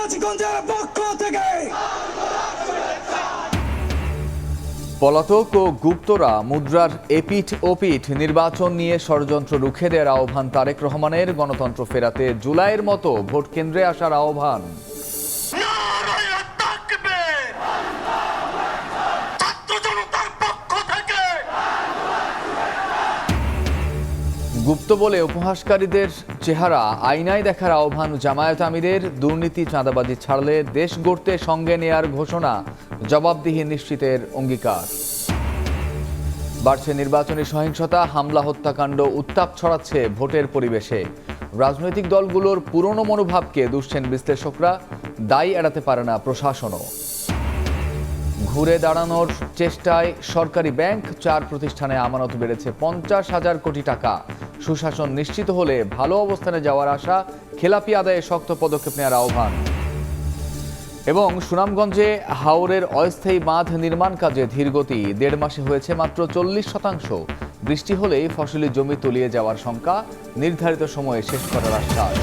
সিরাজগঞ্জের পক্ষ থেকে পলাতক ও গুপ্তরা মুদ্রার এপিঠ ওপিঠ নির্বাচন নিয়ে ষড়যন্ত্র রুখে দেওয়ার আহ্বান তারেক রহমানের। গণতন্ত্র ফেরাতে জুলাইয়ের মতো ভোট কেন্দ্রে আসার আহ্বান। গুপ্ত বলে উপহাসকারীদের চেহারা আয়নায় দেখার আহ্বান জামায়াত আমিরের। দুর্নীতি চাঁদাবাজি ছাড়লে দেশ গড়তে সঙ্গে নেয়ার ঘোষণা, জবাবদিহি নিশ্চিতের অঙ্গীকার। বাড়ছে নির্বাচনী সহিংসতা, হামলা হত্যাকাণ্ড উত্তাপ ছড়াচ্ছে ভোটের পরিবেশে। রাজনৈতিক দলগুলোর পুরনো মনোভাবকে দুষছেন বিশ্লেষকরা, দায় এড়াতে পারে না প্রশাসনও। ঘুরে দাঁড়ানোর চেষ্টায় সরকারি ব্যাংক, 4 প্রতিষ্ঠানে আমানত বেড়েছে 50,000 কোটি টাকা। সুশাসন নিশ্চিত হলে ভালো অবস্থানে যাওয়ার আশা, খেলাপি আদায়ে শক্ত পদক্ষেপ নেওয়ার আহ্বান। এবং সুনামগঞ্জে হাওরের অস্থায়ী বাঁধ নির্মাণ কাজে ধীরগতি, 1.5 মাসে হয়েছে মাত্র 40%। বৃষ্টি হলেই ফসলি জমি তলিয়ে যাওয়ার শঙ্কা, নির্ধারিত সময়ে শেষ করার আশ্বাস।